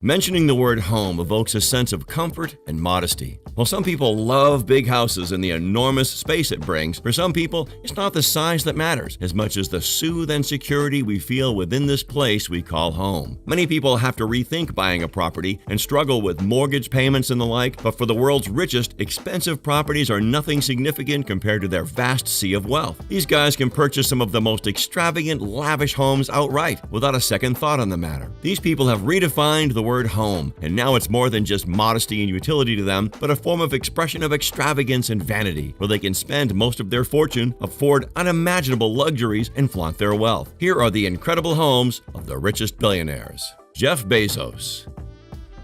Mentioning the word home evokes a sense of comfort and modesty. While some people love big houses and the enormous space it brings, for some people, it's not the size that matters as much as the soothe and security we feel within this place we call home. Many people have to rethink buying a property and struggle with mortgage payments and the like, but for the world's richest, expensive properties are nothing significant compared to their vast sea of wealth. These guys can purchase some of the most extravagant, lavish homes outright without a second thought on the matter. These people have redefined the word home, and now it's more than just modesty and utility to them, but a form of expression of extravagance and vanity, where they can spend most of their fortune, afford unimaginable luxuries, and flaunt their wealth. Here are the incredible homes of the richest billionaires. Jeff Bezos.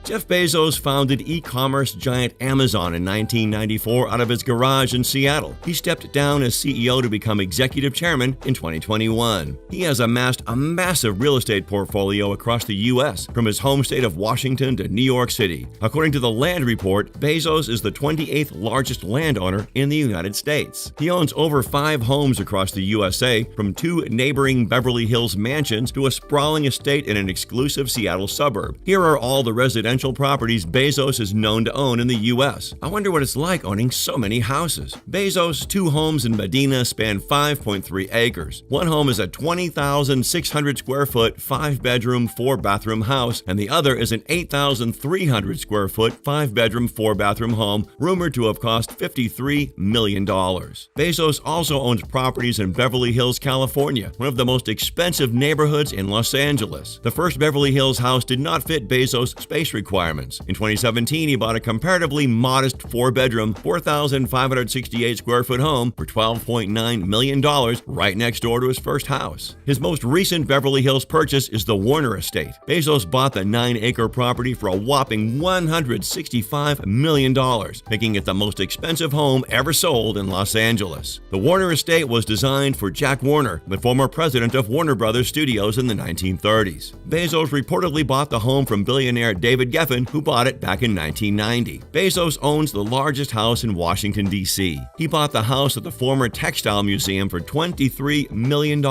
Jeff Bezos founded e-commerce giant Amazon in 1994 out of his garage in Seattle. He stepped down as CEO to become executive chairman in 2021. He has amassed a massive real estate portfolio across the U.S., from his home state of Washington to New York City. According to the Land Report, Bezos is the 28th largest landowner in the United States. He owns over 5 homes across the USA, from 2 neighboring Beverly Hills mansions to a sprawling estate in an exclusive Seattle suburb. Here are all the residential properties Bezos is known to own in the U.S. I wonder what it's like owning so many houses. Bezos' 2 homes in Medina span 5.3 acres. One home is a 20,600 square foot, 5-bedroom, 4-bathroom house, and the other is an 8,300 square foot, 5-bedroom, 4-bathroom home rumored to have cost $53 million. Bezos also owns properties in Beverly Hills, California, one of the most expensive neighborhoods in Los Angeles. The first Beverly Hills house did not fit Bezos' space requirements. In 2017, he bought a comparatively modest 4-bedroom, 4,568 square foot home for $12.9 million right next door to his first house. His most recent Beverly Hills purchase is the Warner Estate. Bezos bought the 9-acre property for a whopping $165 million, making it the most expensive home ever sold in Los Angeles. The Warner Estate was designed for Jack Warner, the former president of Warner Brothers Studios in the 1930s. Bezos reportedly bought the home from billionaire David Geffen, who bought it back in 1990. Bezos owns the largest house in Washington, D.C. He bought the house at the former Textile Museum for $23 million.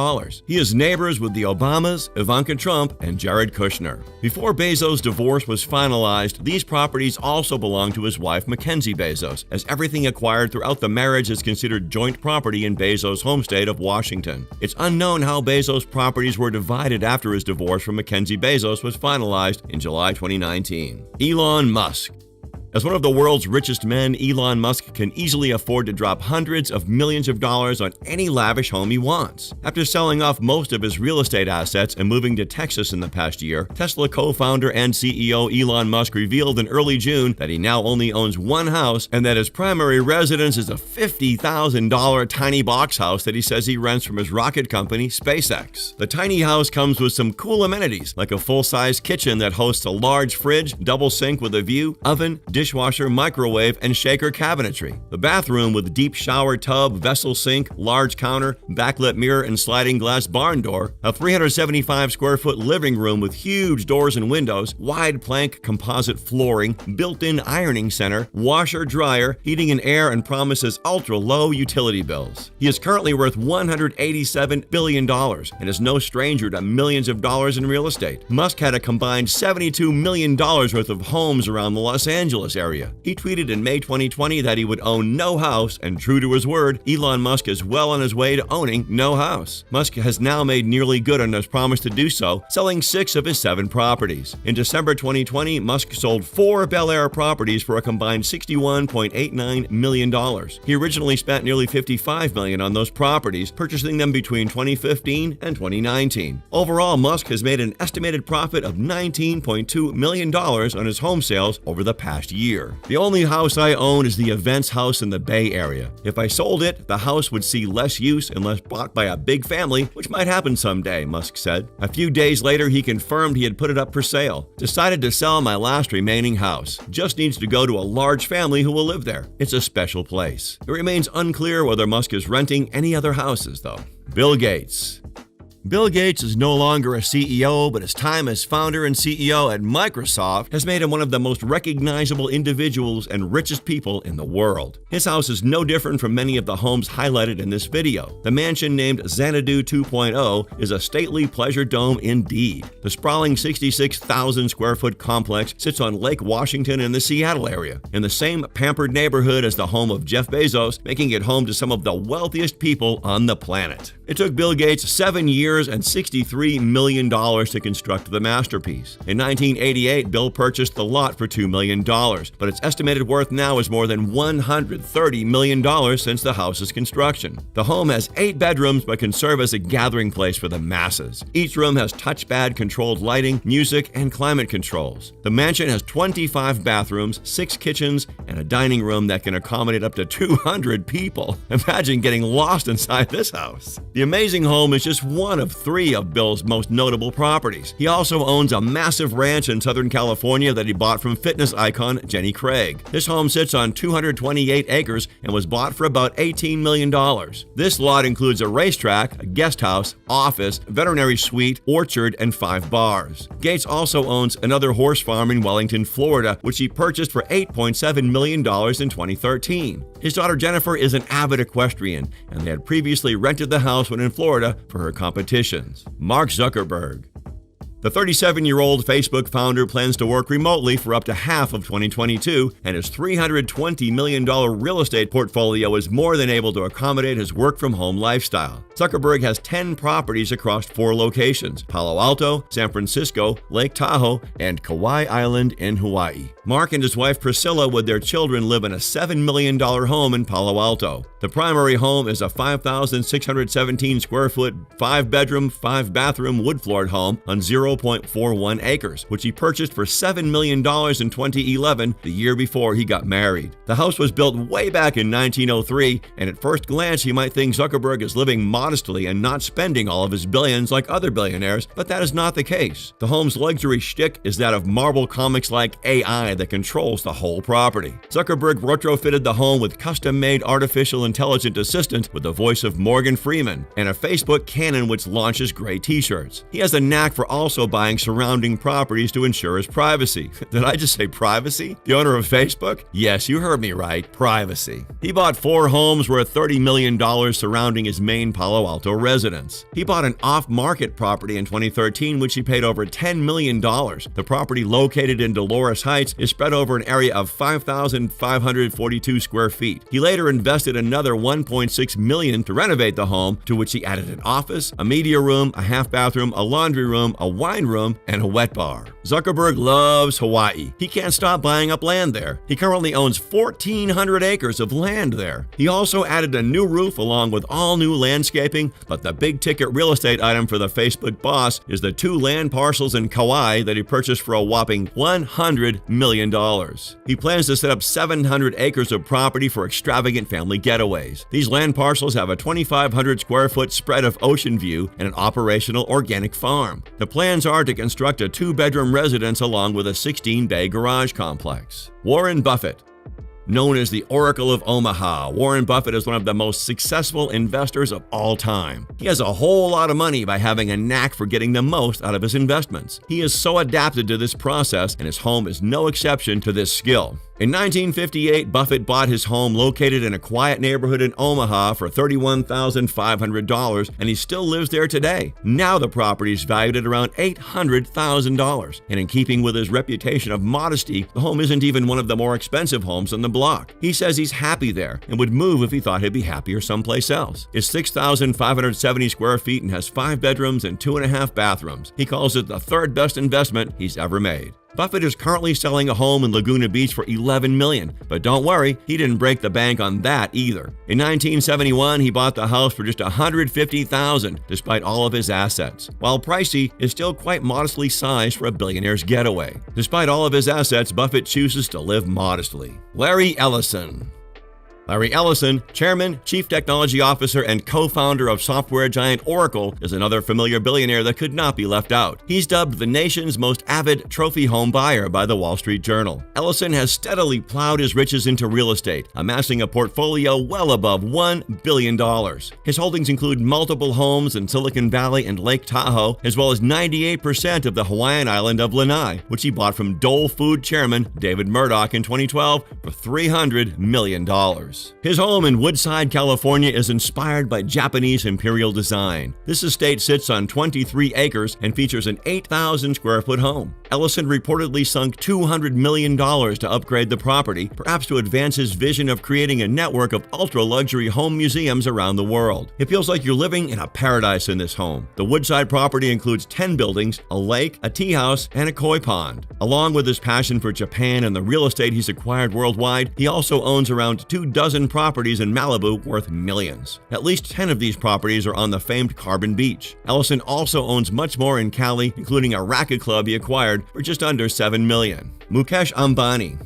He is neighbors with the Obamas, Ivanka Trump, and Jared Kushner. Before Bezos' divorce was finalized, these properties also belonged to his wife Mackenzie Bezos, as everything acquired throughout the marriage is considered joint property in Bezos' home state of Washington. It's unknown how Bezos' properties were divided after his divorce from Mackenzie Bezos was finalized in July 2019. Elon Musk. As one of the world's richest men, Elon Musk can easily afford to drop hundreds of millions of dollars on any lavish home he wants. After selling off most of his real estate assets and moving to Texas in the past year, Tesla co-founder and CEO Elon Musk revealed in early June that he now only owns one house and that his primary residence is a $50,000 tiny box house that he says he rents from his rocket company, SpaceX. The tiny house comes with some cool amenities, like a full-size kitchen that hosts a large fridge, double sink with a view, oven, dishwasher, microwave, and shaker cabinetry. The bathroom with deep shower tub, vessel sink, large counter, backlit mirror, and sliding glass barn door. A 375 square foot living room with huge doors and windows, wide plank composite flooring, built-in ironing center, washer, dryer, heating and air, and promises ultra-low utility bills. He is currently worth $187 billion and is no stranger to millions of dollars in real estate. Musk had a combined $72 million worth of homes around the Los Angeles area. He tweeted in May 2020 that he would own no house, and true to his word, Elon Musk is well on his way to owning no house. Musk has now made nearly good on his promise to do so, selling 6 of his 7 properties. In December 2020, Musk sold 4 Bel Air properties for a combined $61.89 million. He originally spent nearly $55 million on those properties, purchasing them between 2015 and 2019. Overall, Musk has made an estimated profit of $19.2 million on his home sales over the past year. The only house I own is the Events House in the Bay Area. If I sold it, the house would see less use unless bought by a big family, which might happen someday, Musk said. A few days later, he confirmed he had put it up for sale. Decided to sell my last remaining house. Just needs to go to a large family who will live there. It's a special place. It remains unclear whether Musk is renting any other houses, though. Bill Gates. Bill Gates is no longer a CEO, but his time as founder and CEO at Microsoft has made him one of the most recognizable individuals and richest people in the world. His house is no different from many of the homes highlighted in this video. The mansion named Xanadu 2.0 is a stately pleasure dome indeed. The sprawling 66,000 square foot complex sits on Lake Washington in the Seattle area, in the same pampered neighborhood as the home of Jeff Bezos, making it home to some of the wealthiest people on the planet. It took Bill Gates 7 years and $63 million to construct the masterpiece. In 1988, Bill purchased the lot for $2 million, but its estimated worth now is more than $130 million since the house's construction. The home has 8 bedrooms but can serve as a gathering place for the masses. Each room has touchpad-controlled lighting, music, and climate controls. The mansion has 25 bathrooms, 6 kitchens, and a dining room that can accommodate up to 200 people. Imagine getting lost inside this house. The amazing home is just one of 3 of Bill's most notable properties. He also owns a massive ranch in Southern California that he bought from fitness icon Jenny Craig. This home sits on 228 acres and was bought for about $18 million. This lot includes a racetrack, a guest house, office, veterinary suite, orchard, and 5 bars. Gates also owns another horse farm in Wellington, Florida, which he purchased for $8.7 million in 2013. His daughter Jennifer is an avid equestrian, and they had previously rented the house when in Florida for her competitions. Mark Zuckerberg. The 37-year-old Facebook founder plans to work remotely for up to half of 2022, and his $320 million real estate portfolio is more than able to accommodate his work-from-home lifestyle. Zuckerberg has 10 properties across 4 locations: Palo Alto, San Francisco, Lake Tahoe, and Kauai Island in Hawaii. Mark and his wife Priscilla with their children live in a $7 million home in Palo Alto. The primary home is a 5,617 square foot, 5-bedroom, 5-bathroom wood-floored home on 0.41 acres, which he purchased for $7 million in 2011, the year before he got married. The house was built way back in 1903, and at first glance you might think Zuckerberg is living modestly and not spending all of his billions like other billionaires, but that is not the case. The home's luxury shtick is that of Marvel Comics-like AI that controls the whole property. Zuckerberg retrofitted the home with custom-made artificial intelligent assistant with the voice of Morgan Freeman and a Facebook cannon which launches gray t-shirts. He has a knack for also buying surrounding properties to ensure his privacy. Did I just say privacy? The owner of Facebook? Yes, you heard me right, privacy. He bought 4 homes worth $30 million surrounding his main Palo Alto residence. He bought an off-market property in 2013 which he paid over $10 million. The property, located in Dolores Heights, is spread over an area of 5,542 square feet. He later invested another $1.6 million to renovate the home, to which he added an office, a media room, a half-bathroom, a laundry room, a wine room, and a wet bar. Zuckerberg loves Hawaii. He can't stop buying up land there. He currently owns 1,400 acres of land there. He also added a new roof along with all new landscaping, but the big-ticket real estate item for the Facebook boss is the 2 land parcels in Kauai that he purchased for a whopping $100 million. He plans to set up 700 acres of property for extravagant family getaways. These land parcels have a 2,500 square foot spread of ocean view and an operational organic farm. The plans are to construct a 2-bedroom residence along with a 16-bay garage complex. Warren Buffett. Known as the Oracle of Omaha, Warren Buffett is one of the most successful investors of all time. He has a whole lot of money by having a knack for getting the most out of his investments. He is so adapted to this process, and his home is no exception to this skill. In 1958, Buffett bought his home located in a quiet neighborhood in Omaha for $31,500, and he still lives there today. Now the property is valued at around $800,000, and in keeping with his reputation of modesty, the home isn't even one of the more expensive homes on the block. He says he's happy there and would move if he thought he'd be happier someplace else. It's 6,570 square feet and has 5 bedrooms and 2.5 bathrooms. He calls it the 3rd best investment he's ever made. Buffett is currently selling a home in Laguna Beach for $11 million, but don't worry, he didn't break the bank on that either. In 1971, he bought the house for just $150,000, despite all of his assets. While pricey, it's still quite modestly sized for a billionaire's getaway. Despite all of his assets, Buffett chooses to live modestly. Larry Ellison. Larry Ellison, chairman, chief technology officer, and co-founder of software giant Oracle, is another familiar billionaire that could not be left out. He's dubbed the nation's most avid trophy home buyer by the Wall Street Journal. Ellison has steadily plowed his riches into real estate, amassing a portfolio well above $1 billion. His holdings include multiple homes in Silicon Valley and Lake Tahoe, as well as 98% of the Hawaiian island of Lanai, which he bought from Dole Food chairman David Murdoch in 2012 for $300 million. His home in Woodside, California is inspired by Japanese imperial design. This estate sits on 23 acres and features an 8,000 square foot home. Ellison reportedly sunk $200 million to upgrade the property, perhaps to advance his vision of creating a network of ultra-luxury home museums around the world. It feels like you're living in a paradise in this home. The Woodside property includes 10 buildings, a lake, a tea house, and a koi pond. Along with his passion for Japan and the real estate he's acquired worldwide, he also owns around 24 properties in Malibu worth millions. At least 10 of these properties are on the famed Carbon Beach. Ellison also owns much more in Cali, including a racket club he acquired for just under $7 million. Mukesh Ambani.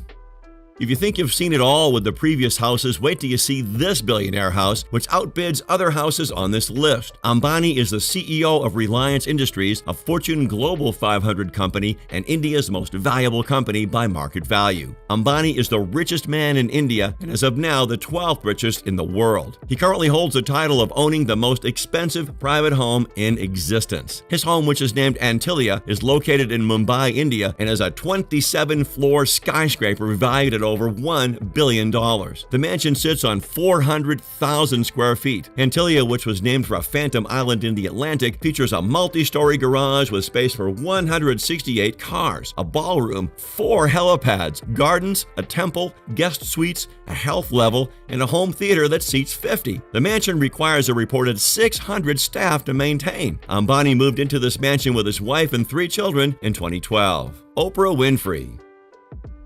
If you think you've seen it all with the previous houses, wait till you see this billionaire house, which outbids other houses on this list. Ambani is the CEO of Reliance Industries, a Fortune Global 500 company and India's most valuable company by market value. Ambani is the richest man in India and as of now the 12th richest in the world. He currently holds the title of owning the most expensive private home in existence. His home, which is named Antilia, is located in Mumbai, India, and is a 27-floor skyscraper valued at over $1 billion. The mansion sits on 400,000 square feet. Antilia, which was named for a phantom island in the Atlantic, features a multi-story garage with space for 168 cars, a ballroom, 4 helipads, gardens, a temple, guest suites, a health level, and a home theater that seats 50. The mansion requires a reported 600 staff to maintain. Ambani moved into this mansion with his wife and 3 children in 2012. Oprah Winfrey.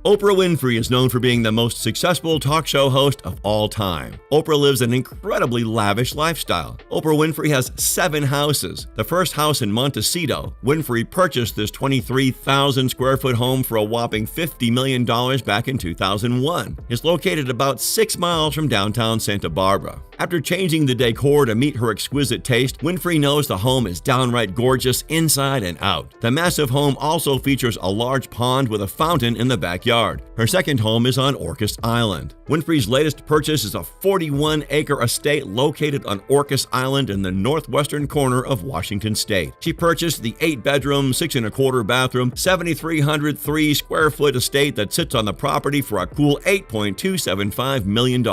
Oprah Winfrey is known for being the most successful talk show host of all time. Oprah lives an incredibly lavish lifestyle. Oprah Winfrey has 7 houses. The first house in Montecito, Winfrey purchased this 23,000 square foot home for a whopping $50 million back in 2001. It's located about 6 miles from downtown Santa Barbara. After changing the decor to meet her exquisite taste, Winfrey knows the home is downright gorgeous inside and out. The massive home also features a large pond with a fountain in the backyard. Her second home is on Orcas Island. Winfrey's latest purchase is a 41-acre estate located on Orcas Island in the northwestern corner of Washington State. She purchased the 8-bedroom, 6.25 bathroom, 7,303 square foot estate that sits on the property for a cool $8.275 million.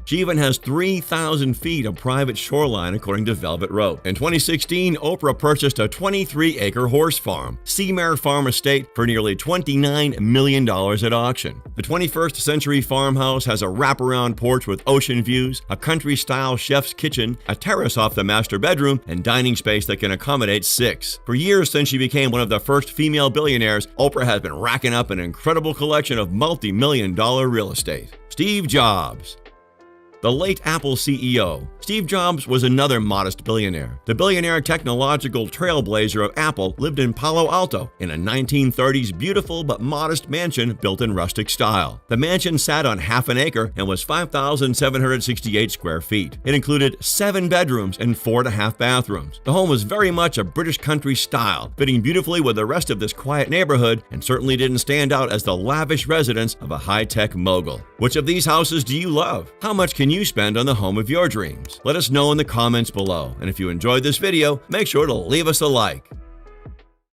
She even has 3,000 feet of private shoreline, according to Velvet Rope. In 2016, Oprah purchased a 23-acre horse farm, Seamare Farm Estate, for nearly $29 million at auction. The 21st century farmhouse has a wraparound porch with ocean views, a country-style chef's kitchen, a terrace off the master bedroom, and dining space that can accommodate 6. For years since she became one of the first female billionaires, Oprah has been racking up an incredible collection of multi-million-dollar real estate. Steve Jobs. The late Apple CEO, Steve Jobs, was another modest billionaire. The billionaire technological trailblazer of Apple lived in Palo Alto in a 1930s beautiful but modest mansion built in rustic style. The mansion sat on half an acre and was 5,768 square feet. It included 7 bedrooms and 4.5 bathrooms. The home was very much a British country style, fitting beautifully with the rest of this quiet neighborhood, and certainly didn't stand out as the lavish residence of a high-tech mogul. Which of these houses do you love? How much can you spend on the home of your dreams? Let us know in the comments below. And if you enjoyed this video, make sure to leave us a like.